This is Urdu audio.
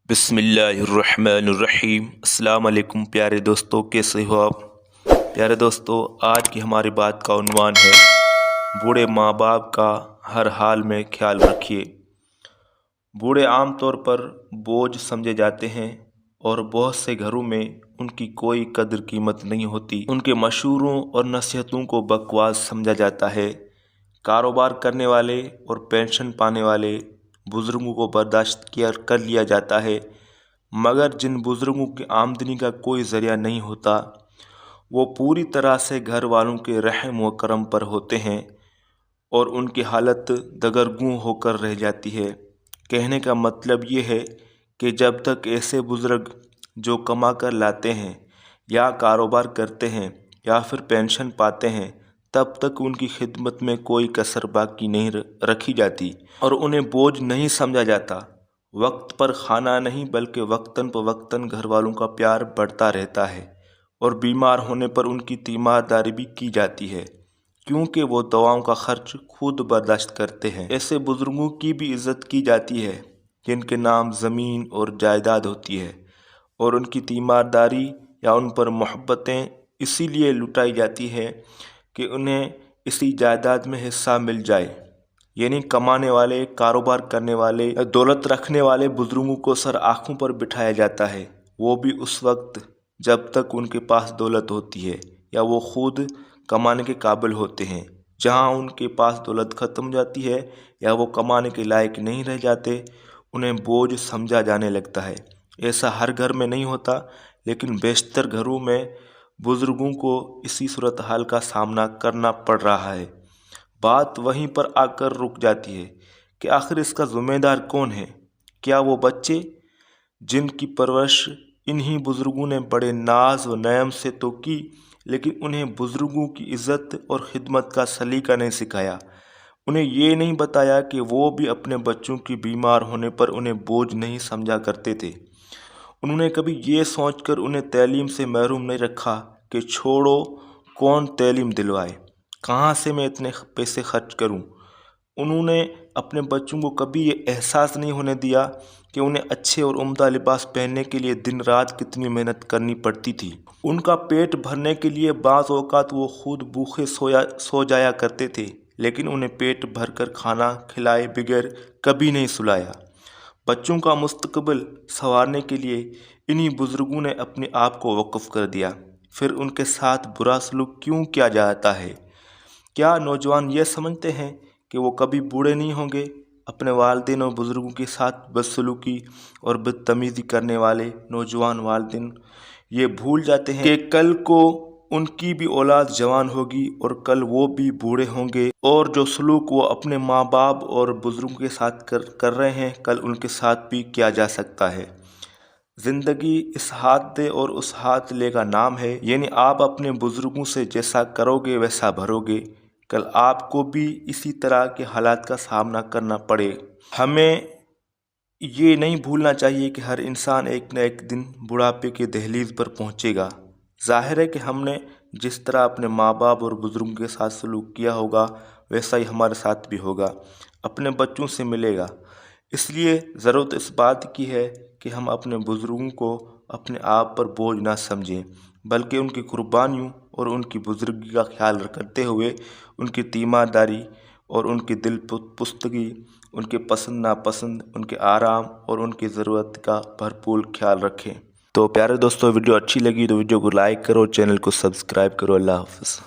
بسم اللہ الرحمن الرحیم۔ السلام علیکم پیارے دوستو، کیسے ہو آپ؟ پیارے دوستو، آج کی ہماری بات کا عنوان ہے بوڑھے ماں باپ کا ہر حال میں خیال رکھیے۔ بوڑھے عام طور پر بوجھ سمجھے جاتے ہیں اور بہت سے گھروں میں ان کی کوئی قدر قیمت نہیں ہوتی۔ ان کے مشوروں اور نصیحتوں کو بکواس سمجھا جاتا ہے۔ کاروبار کرنے والے اور پینشن پانے والے بزرگوں کو برداشت کر لیا جاتا ہے، مگر جن بزرگوں کی آمدنی کا کوئی ذریعہ نہیں ہوتا، وہ پوری طرح سے گھر والوں کے رحم و کرم پر ہوتے ہیں اور ان کی حالت دگرگوں ہو کر رہ جاتی ہے۔ کہنے کا مطلب یہ ہے کہ جب تک ایسے بزرگ جو کما کر لاتے ہیں یا کاروبار کرتے ہیں یا پھر پینشن پاتے ہیں، تب تک ان کی خدمت میں کوئی کسر باقی نہیں رکھی جاتی اور انہیں بوجھ نہیں سمجھا جاتا۔ وقت پر کھانا نہیں بلکہ وقتاً فوقتاً گھر والوں کا پیار بڑھتا رہتا ہے اور بیمار ہونے پر ان کی تیمارداری بھی کی جاتی ہے، کیونکہ وہ دواؤں کا خرچ خود برداشت کرتے ہیں۔ ایسے بزرگوں کی بھی عزت کی جاتی ہے جن کے نام زمین اور جائیداد ہوتی ہے، اور ان کی تیمارداری یا ان پر محبتیں اسی لیے لٹائی جاتی ہے کہ انہیں اسی جائیداد میں حصہ مل جائے۔ یعنی کمانے والے، کاروبار کرنے والے، دولت رکھنے والے بزرگوں کو سر آنکھوں پر بٹھایا جاتا ہے، وہ بھی اس وقت جب تک ان کے پاس دولت ہوتی ہے یا وہ خود کمانے کے قابل ہوتے ہیں۔ جہاں ان کے پاس دولت ختم جاتی ہے یا وہ کمانے کے لائق نہیں رہ جاتے، انہیں بوجھ سمجھا جانے لگتا ہے۔ ایسا ہر گھر میں نہیں ہوتا، لیکن بیشتر گھروں میں بزرگوں کو اسی صورتحال کا سامنا کرنا پڑ رہا ہے۔ بات وہیں پر آ کر رک جاتی ہے کہ آخر اس کا ذمہ دار کون ہے؟ کیا وہ بچے جن کی پرورش انہی بزرگوں نے بڑے ناز و نعم سے تو کی، لیکن انہیں بزرگوں کی عزت اور خدمت کا سلیقہ نہیں سکھایا؟ انہیں یہ نہیں بتایا کہ وہ بھی اپنے بچوں کی بیمار ہونے پر انہیں بوجھ نہیں سمجھا کرتے تھے؟ انہوں نے کبھی یہ سوچ کر انہیں تعلیم سے محروم نہیں رکھا کہ چھوڑو، کون تعلیم دلوائے، کہاں سے میں اتنے پیسے خرچ کروں؟ انہوں نے اپنے بچوں کو کبھی یہ احساس نہیں ہونے دیا کہ انہیں اچھے اور عمدہ لباس پہننے کے لیے دن رات کتنی محنت کرنی پڑتی تھی۔ ان کا پیٹ بھرنے کے لیے بعض اوقات وہ خود بھوکے سو جایا کرتے تھے، لیکن انہیں پیٹ بھر کر کھانا کھلائے بغیر کبھی نہیں سلایا۔ بچوں کا مستقبل سنوارنے کے لیے انہی بزرگوں نے اپنے آپ کو وقف کر دیا۔ پھر ان کے ساتھ برا سلوک کیوں کیا جاتا ہے؟ کیا نوجوان یہ سمجھتے ہیں کہ وہ کبھی بوڑھے نہیں ہوں گے؟ اپنے والدین اور بزرگوں کے ساتھ بدسلوکی اور بدتمیزی کرنے والے نوجوان والدین یہ بھول جاتے ہیں کہ کل کو ان کی بھی اولاد جوان ہوگی اور کل وہ بھی بوڑھے ہوں گے، اور جو سلوک وہ اپنے ماں باپ اور بزرگوں کے ساتھ کر رہے ہیں، کل ان کے ساتھ بھی کیا جا سکتا ہے۔ زندگی اس ہاتھ دے اور اس ہاتھ لے کا نام ہے، یعنی آپ اپنے بزرگوں سے جیسا کرو گے ویسا بھرو گے۔ کل آپ کو بھی اسی طرح کے حالات کا سامنا کرنا پڑے۔ ہمیں یہ نہیں بھولنا چاہیے کہ ہر انسان ایک نہ ایک دن بڑھاپے کے دہلیز پر پہنچے گا۔ ظاہر ہے کہ ہم نے جس طرح اپنے ماں باپ اور بزرگوں کے ساتھ سلوک کیا ہوگا، ویسا ہی ہمارے ساتھ بھی ہوگا، اپنے بچوں سے ملے گا۔ اس لیے ضرورت اس بات کی ہے کہ ہم اپنے بزرگوں کو اپنے آپ پر بوجھ نہ سمجھیں، بلکہ ان کی قربانیوں اور ان کی بزرگی کا خیال کرتے ہوئے ان کی تیمارداری اور ان کی دل پستگی، ان کے پسند ناپسند، ان کے آرام اور ان کی ضرورت کا بھرپور خیال رکھیں۔ تو پیارے دوستو، ویڈیو اچھی لگی تو ویڈیو کو لائک کرو، چینل کو سبسکرائب کرو۔ اللہ حافظ۔